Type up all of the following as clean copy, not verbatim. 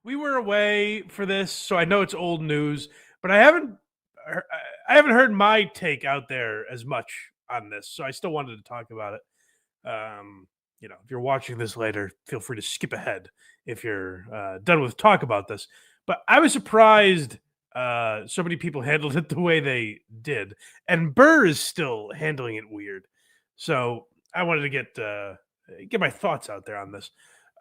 we were away for this, so I know it's old news, but I haven't heard my take out there as much on this, so I still wanted to talk about it. If you're watching this later, feel free to skip ahead if you're done with talk about this. But I was surprised so many people handled it the way they did, and Burr is still handling it weird. So I wanted to get my thoughts out there on this.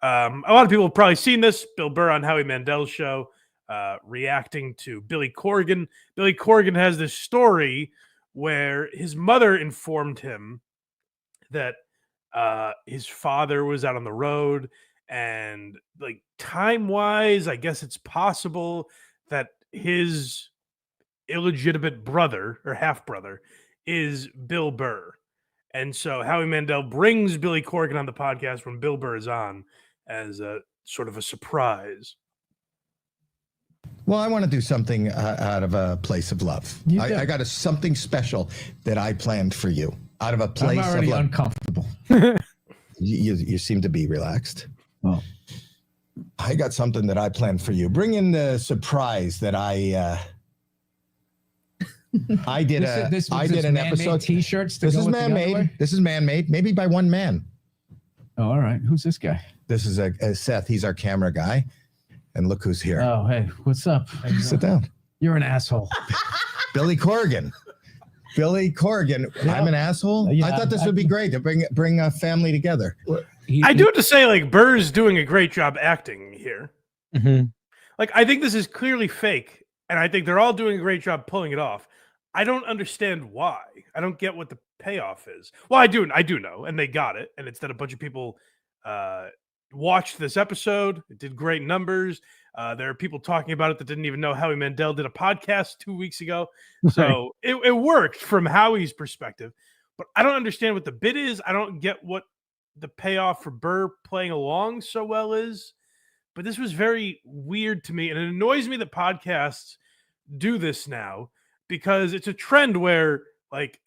A lot of people have probably seen this. Bill Burr on Howie Mandel's show reacting to Billy Corgan. Billy Corgan has this story where his mother informed him that his father was out on the road, and like time-wise, I guess it's possible that his illegitimate brother or half-brother is Bill Burr. And so Howie Mandel brings Billy Corgan on the podcast when Bill Burr is on as a sort of a surprise. Well, I want to do something out of a place of love. I got something special that I planned for you out of a place I'm already of love. uncomfortable. You seem to be relaxed. Oh. I got something that I planned for you. Bring in the surprise that I did. I did an episode. T-shirts. This is man-made. This is man-made. Maybe by one man. Oh, all right. Who's this guy? This is Seth. He's our camera guy. And look who's here. Oh, hey, what's up? Sit down. You're an asshole. Billy Corgan. Billy Corgan. Yeah. I'm an asshole. Yeah, I thought this would be great to bring a family together. I do have to say, like, Burr's doing a great job acting here. Mm-hmm. Like, I think this is clearly fake, and I think they're all doing a great job pulling it off. I don't understand why. I don't get what the payoff is. Well, I do know, and they got it, and it's that a bunch of people watched this episode. It did great numbers. There are people talking about it that didn't even know Howie Mandel did a podcast 2 weeks ago. So it worked from Howie's perspective. But I don't understand what the bid is. I don't get what the payoff for Burr playing along so well is. But this was very weird to me. And it annoys me that podcasts do this now because it's a trend where, like,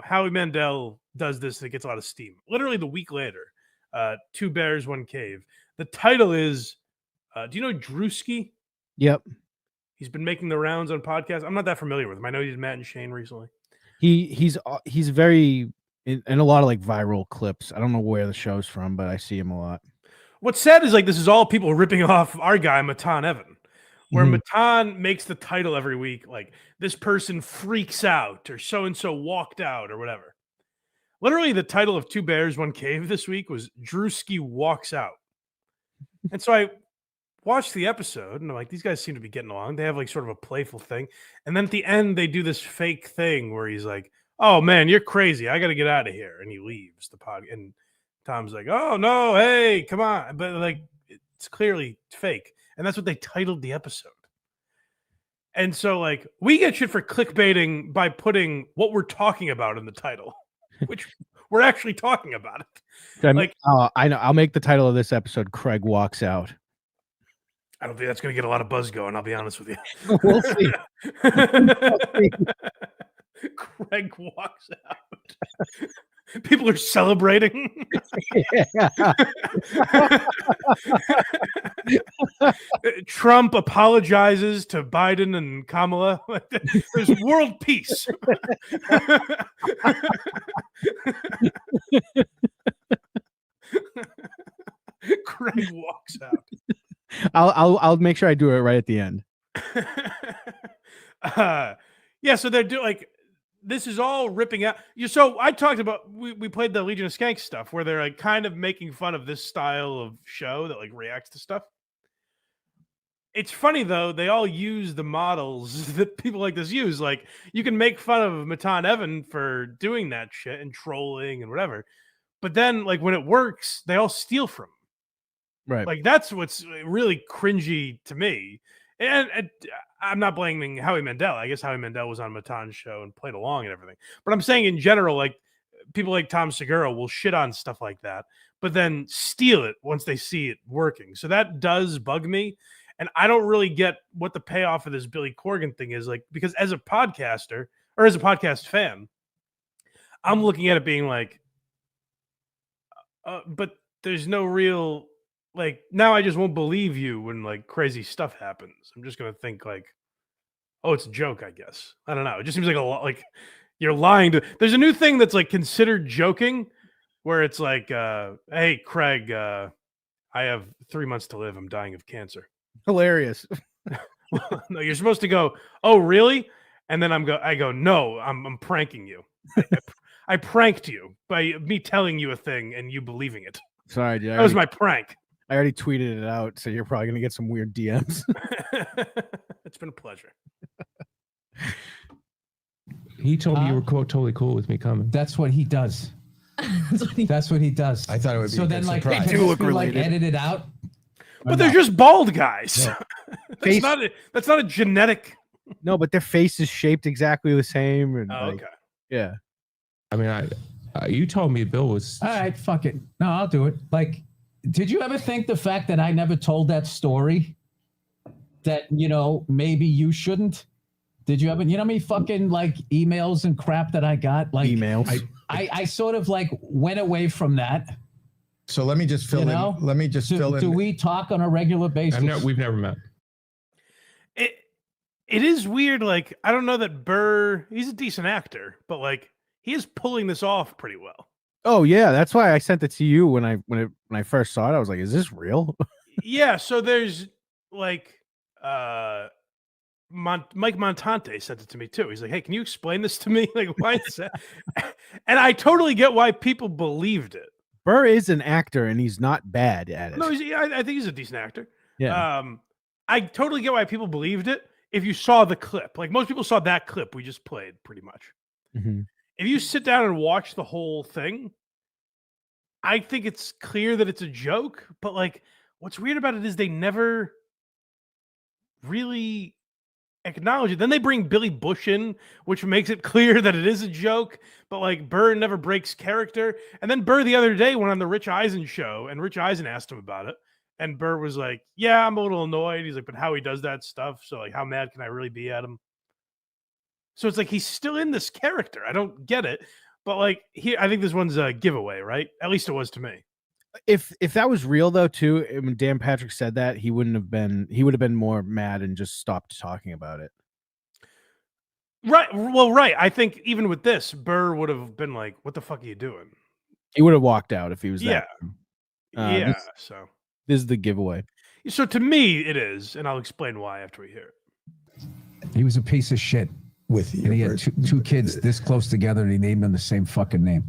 Howie Mandel does this and it gets a lot of steam. Literally the week later, Two Bears, One Cave. The title is, do you know Drewski? Yep. He's been making the rounds on podcasts. I'm not that familiar with him. I know he did Matt and Shane recently. He's very in a lot of like viral clips. I don't know where the show's from, but I see him a lot. What's sad is like this is all people ripping off our guy Matan Evan, where Matan makes the title every week like this person freaks out or so and so walked out or whatever. Literally, the title of Two Bears, One Cave this week was Drewski Walks Out. And so I watched the episode, and I'm like, these guys seem to be getting along. They have like sort of a playful thing. And then at the end, they do this fake thing where he's like, oh, man, you're crazy. I got to get out of here. And he leaves the pod. And Tom's like, oh, no, hey, come on. But like, it's clearly fake. And that's what they titled the episode. And so like, we get shit for clickbaiting by putting what we're talking about in the title. Which we're actually talking about it. I know. I'll make the title of this episode Craig Walks Out. I don't think that's going to get a lot of buzz going. I'll be honest with you. We'll see. Craig walks out. People are celebrating. Trump apologizes to Biden and Kamala. There's world peace. Craig walks out. I'll make sure I do it right at the end. So they're doing like this is all ripping out. So I talked about we played the Legion of Skanks stuff where they're like kind of making fun of this style of show that like reacts to stuff. It's funny though, they all use the models that people like this use. Like you can make fun of Matan Evan for doing that shit and trolling and whatever. But then like when it works, they all steal from him. Right. Like that's what's really cringy to me. And I'm not blaming Howie Mandel. I guess Howie Mandel was on Matan's show and played along and everything. But I'm saying in general, like people like Tom Segura will shit on stuff like that, but then steal it once they see it working. So that does bug me. And I don't really get what the payoff of this Billy Corgan thing is like, because as a podcaster or as a podcast fan, I'm looking at it being like, but there's no real like now I just won't believe you when like crazy stuff happens. I'm just gonna think like, oh, it's a joke, I guess. I don't know. It just seems like a lot like you're lying to. There's a new thing that's like considered joking, where it's like, hey, Craig, I have 3 months to live. I'm dying of cancer. Hilarious. Well, no, you're supposed to go, oh, really? And then I go, no, I'm pranking you. I pranked you by me telling you a thing and you believing it. Sorry, dude. That was my prank. I already tweeted it out, so you're probably gonna get some weird DMs. It's been a pleasure. He told me you were totally cool with me coming. That's what he does. That's what he does. I thought it would be So a then, good like, surprise. can do this look be, like, related. edited out. But they're just bald guys. Face- That's not a genetic. No, but their face is shaped exactly the same. And Oh, like, okay. yeah. I mean, you told me Bill was. All right, fuck it. No, I'll do it. Like, did you ever think the fact that I never told that story, that, you know, maybe you shouldn't? Did you ever, you know, me fucking like emails and crap that I got? Like Emails. I sort of like went away from that. So let me just fill You in. know? Let me just fill in. Do we talk on a regular basis? We've never met. It is weird. Like, I don't know that Burr, he's a decent actor, but like he is pulling this off pretty well. Oh yeah, that's why I sent it to you when I first saw it. I was like, "Is this real?" Yeah. So there's like, Mike Montante sent it to me too. He's like, "Hey, can you explain this to me? Like, why is that?" And I totally get why people believed it. Burr is an actor, and he's not bad at it. No, I think he's a decent actor. Yeah. I totally get why people believed it. If you saw the clip, like most people saw that clip we just played, pretty much. Mhm. If you sit down and watch the whole thing, I think it's clear that it's a joke. But like, what's weird about it is they never really acknowledge it. Then they bring Billy Bush in, which makes it clear that it is a joke. But like, Burr never breaks character. And then Burr the other day went on the Rich Eisen show, and Rich Eisen asked him about it. And Burr was like, yeah, I'm a little annoyed. He's like, but Howie does that stuff. So like, how mad can I really be at him? So it's like, he's still in this character. I don't get it. But like, I think this one's a giveaway, right? At least it was to me. If that was real though, too, when Dan Patrick said that, he would have been more mad and just stopped talking about it. Right. Well, right. I think even with this, Burr would have been like, what the fuck are you doing? He would have walked out if he was Yeah. that. Yeah. This is the giveaway. So to me, it is. And I'll explain why after we hear it. He was a piece of shit. with you. And he had two kids this close together, and he named them the same fucking name.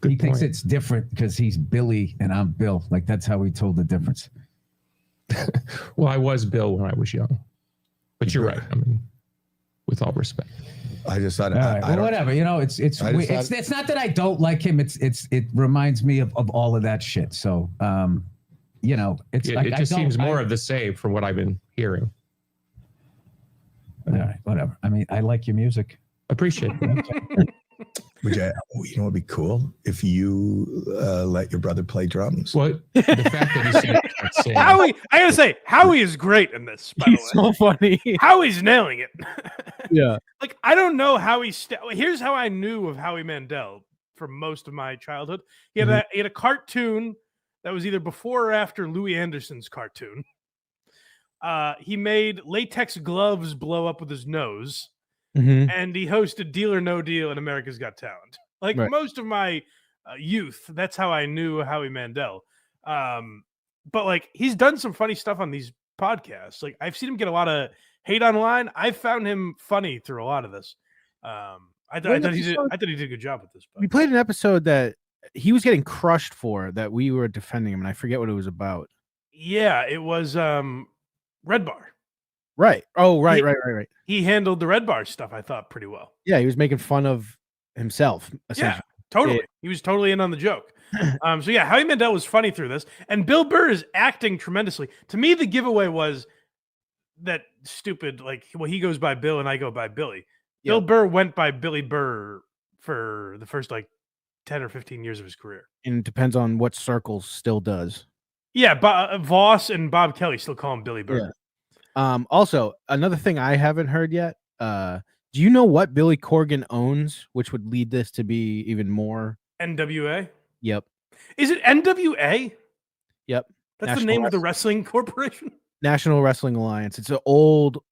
He thinks it's different because he's Billy and I'm Bill. Like, that's how he told the difference. Well, I was Bill when I was young. But you're right. I mean, with all respect. I just thought, well, whatever. You know, it's not that I don't like him. It reminds me of all of that shit. So, you know, it's it, like, it just seems more of the same from what I've been hearing. All right, whatever. I mean, I like your music. Appreciate it. you know what would be cool? If you let your brother play drums. Well, the fact that he's saying Howie, I gotta say, Howie is great in this, by He's the way. so funny. Howie's nailing it. Yeah. Like, I don't know how here's how I knew of Howie Mandel for most of my childhood. He had a cartoon that was either before or after Louis Anderson's cartoon. He made latex gloves blow up with his nose, and he hosted Deal or No Deal in America's Got Talent. Like most of my youth, that's how I knew Howie Mandel. But like, he's done some funny stuff on these podcasts. Like, I've seen him get a lot of hate online. I found him funny through a lot of this. I thought he did a good job with this. But. We played an episode that he was getting crushed for, that we were defending him, and I forget what it was about. Yeah, it was Red Bar. Right. Oh, right. He handled the Red Bar stuff, I thought, pretty well. Yeah, he was making fun of himself. Yeah, totally. He was totally in on the joke. So yeah, Howie Mandel was funny through this, and Bill Burr is acting tremendously. To me, the giveaway was that stupid, like, well, he goes by Bill and I go by Billy. Yep. Bill Burr went by Billy Burr for the first like 10 or 15 years of his career. And it depends on what circles still does. Yeah, Voss and Bob Kelly still call him Billy Burr. Yeah. Also, another thing I haven't heard yet, do you know what Billy Corgan owns, which would lead this to be even more? NWA? Yep. Is it NWA? Yep. That's the name of the wrestling corporation. National Wrestling Alliance. It's an old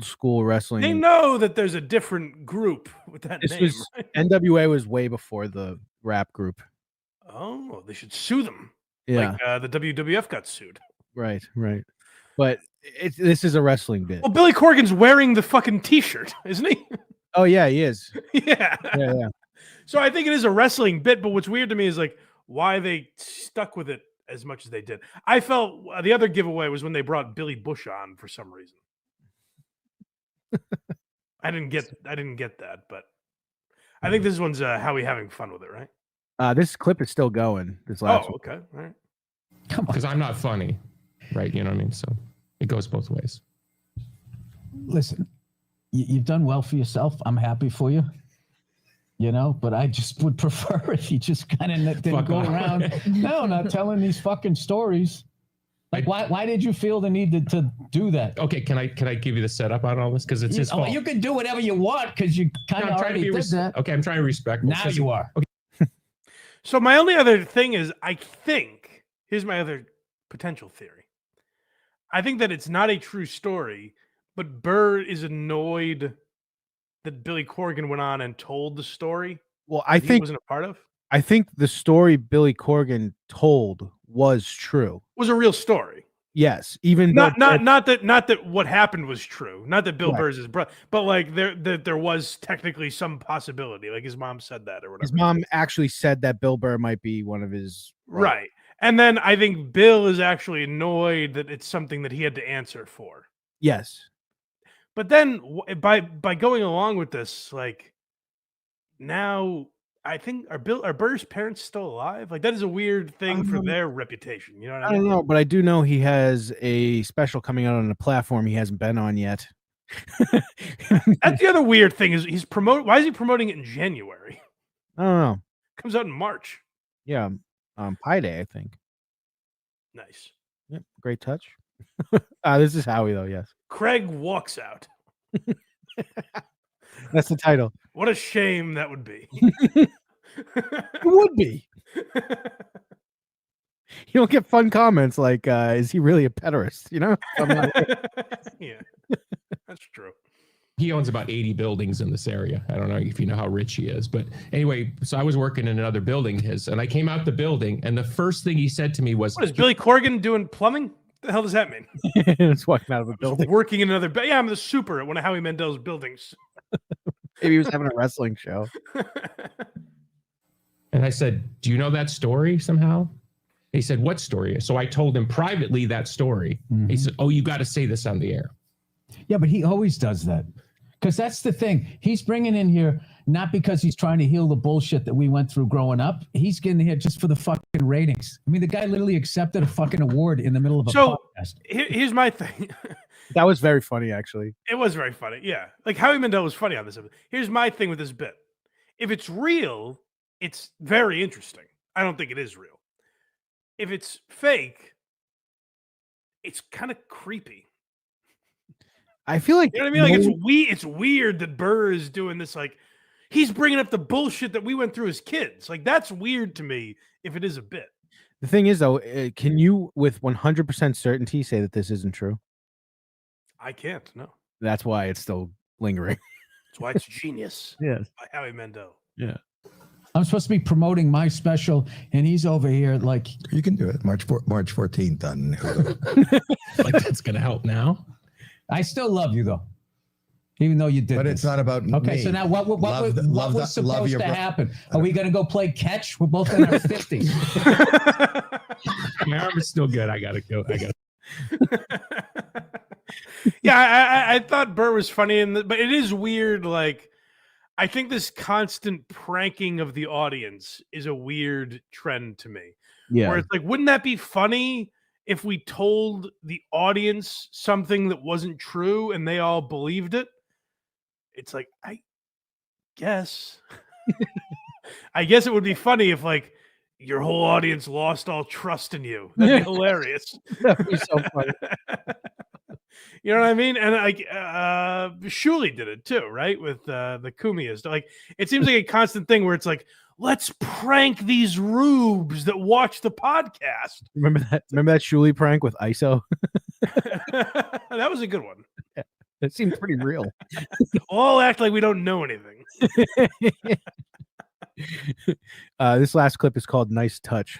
school wrestling. They know that there's a different group with that This name. was Right? NWA was way before the rap group. Oh, they should sue them. Yeah. Like the WWF got sued. Right. But this is a wrestling bit. Well, Billy Corgan's wearing the fucking T-shirt, isn't he? Oh yeah, he is. Yeah. Yeah. So I think it is a wrestling bit, but what's weird to me is like why they stuck with it as much as they did. I felt the other giveaway was when they brought Billy Bush on for some reason. I didn't get that, but I think this one's Howie having fun with it, right? This clip is still going. This last one. Okay. All right. Come on. Because I'm not funny, right? You know what I mean? So it goes both ways. Listen, you've done well for yourself. I'm happy for you. You know, but I just would prefer if you just kind of didn't Fuck go off. around. No, not telling these fucking stories. Like, why did you feel the need to do that? Okay, can I give you the setup on all this? Because it's his fault. You can do whatever you want because you kind No, of I'm trying to already be did that. okay, I'm trying to respect. Now you are. Okay. So my only other thing is I think here's my other potential theory. I think that it's not a true story, but Burr is annoyed that Billy Corgan went on and told the story. Well, I he think wasn't a part of. I think the story Billy Corgan told was true. Was a real story. Yes, even Not that what happened was true. Not that Bill Right. Burr's his brother, but like there was technically some possibility. Like his mom said that or whatever. his mom actually said that Bill Burr might be one of his Right. And then I think Bill is actually annoyed that it's something that he had to answer for. Yes. But then by going along with this, like now I think are Burr's parents still alive? Like that is a weird thing for their reputation. You know what I I mean? don't know, but I do know he has a special coming out on a platform he hasn't been on yet. That's the other weird thing is why is he promoting it in January? I don't know. Comes out in March. Yeah, Pi Day, I think. Nice. Yep, great touch. This is Howie though. Yes, Craig walks out. that's the title. What a shame that would be. It would be. You don't get fun comments like, "Is he really a pederast?" You know. Yeah, that's true. He owns about 80 buildings in this area. I don't know if you know how rich he is, but anyway, so I was working in another building and I came out the building, and the first thing he said to me was, What is Billy Corgan doing plumbing? The hell does that mean? It's walking out of a building. Working in another yeah, I'm the super at one of Howie Mandel's buildings. Maybe he was having a wrestling show. and I said, "Do you know that story somehow?" He said, "What story?" So I told him privately that story. Mm-hmm. He said, "Oh, you got to say this on the air." Yeah, but he always does that. Because that's the thing. He's bringing in here not because he's trying to heal the bullshit that we went through growing up. He's getting here just for the fucking ratings. I mean, the guy literally accepted a fucking award in the middle of a podcast. Here's my thing. That was very funny, actually. It was very funny. Yeah. Like Howie Mandel was funny on this episode. Here's my thing with this bit. If it's real, it's very interesting. I don't think it is real. If it's fake, it's kind of creepy. I feel like You know what I mean? Like it's weird that Burr is doing this. Like he's bringing up the bullshit that we went through as kids. Like that's weird to me if it is a bit. the thing is, though, can you with 100% certainty say that this isn't true? I can't. No. That's why it's still lingering. That's why it's Genius Yes. by Howie Mandel. Yeah. I'm supposed to be promoting my special, and he's over here like, You can do it. March 14th on Hulu. Like that's gonna help now. I still love you, though. Even though you did But this. it's not about Okay, me. so now what Love was supposed your to bro- happen? Are we going to go play catch? We're both in our 50s. My arm is still good. I gotta go. Yeah, I thought Burr was funny, but it is weird. Like, I think this constant pranking of the audience is a weird trend to me. Yeah. Where it's like, wouldn't that be funny if we told the audience something that wasn't true and they all believed it? It's like, I guess. I guess it would be funny if, like, your whole audience lost all trust in you. That'd be hilarious. That'd be so funny. You know what I mean? And like Shuli did it too, right? With the Kumias. Like it seems like a constant thing where it's like, let's prank these rubes that watch the podcast. Remember that Shuli prank with ISO? That was a good one. Yeah, it seemed pretty real. All act like we don't know anything. This last clip is called "Nice Touch."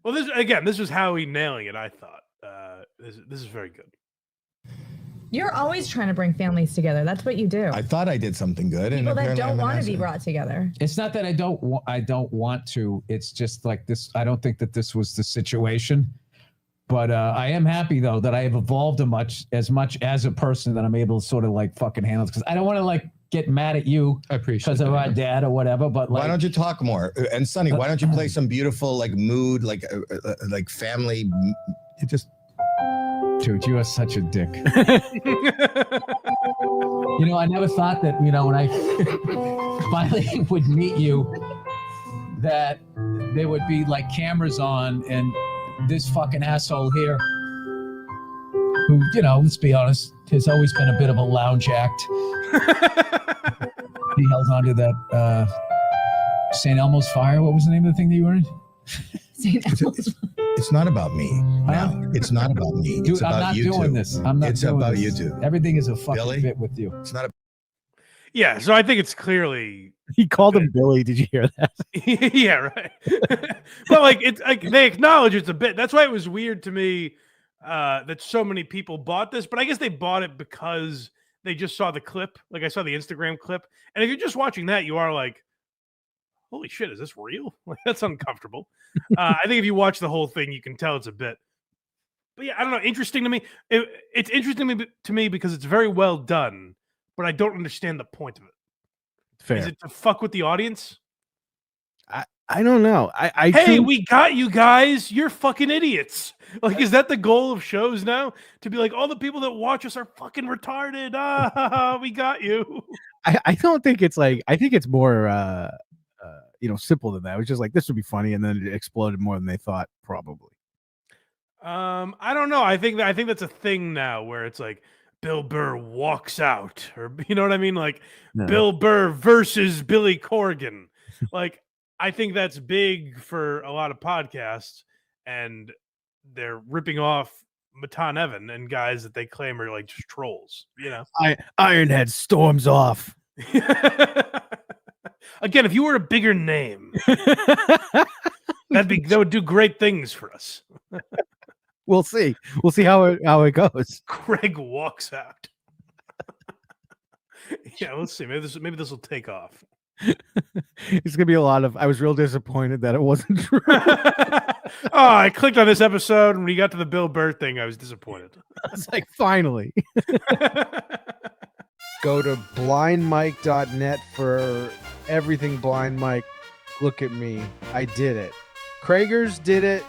Well, this was Howie nailing it. I thought this is very good. You're always trying to bring families together. That's what you do. I thought I did something good. People and that don't I'm an want to be asshole. brought together. It's not that I don't want to. It's just like this. I don't think that this was the situation. But I am happy though that I have evolved as much as a person that I'm able to sort of like fucking handle it, because I don't want to like get mad at you I appreciate because of that. our dad or whatever. But like, Why don't you talk more? And Sonny, why don't you play some beautiful like mood, like family? You just dude, you are such a dick. You know, I never thought that, you know, when I finally would meet you, that there would be like cameras on and this fucking asshole here, who, you know, let's be honest, has always been a bit of a lounge act. He held on to that St. Elmo's Fire. What was the name of the thing that you were in? St. Elmo's. it's not about me. No, it's not about me. Dude, It's about I'm not you doing two. this. I'm not It's doing about this. you two. Everything is a fucking Billy? bit with you. It's not. Yeah, so I think it's clearly He called him Billy. Did you hear that? yeah, right. But like it's like they acknowledge it's a bit. That's why it was weird to me that so many people bought this. But I guess they bought it because they just saw the clip. Like I saw the Instagram clip, and if you're just watching that, you are like, "Holy shit, is this real?" Like that's uncomfortable. I think if you watch the whole thing, you can tell it's a bit. But yeah, I don't know. Interesting to me. It's interesting to me because it's very well done, but I don't understand the point of it. Fair. Is it to fuck with the audience? I don't know. I Hey, think- we got you guys. You're fucking idiots. Like, is that the goal of shows now? To be like, all the people that watch us are fucking retarded. Ah, we got you. I don't think it's like, I think it's more you know, simple than that. It was just like, this would be funny, and then it exploded more than they thought, probably. I don't know. I think that's a thing now where it's like Bill Burr walks out, or you know what I mean? Like No. Bill Burr versus Billy Corgan. Like, I think that's big for a lot of podcasts, and they're ripping off Matan Evan and guys that they claim are like just trolls, you know. Ironhead storms off. Again, if you were a bigger name, that would do great things for us. We'll see. We'll see how it goes. Craig walks out. Yeah, let's see. Maybe this will take off. It's gonna be a lot of. I was real disappointed that it wasn't true. Oh, I clicked on this episode, and when you got to the Bill Burr thing, I was disappointed. I was like, finally. Go to blindmike.net for everything Blind Mike. Look at me. I did it. Kragers did it.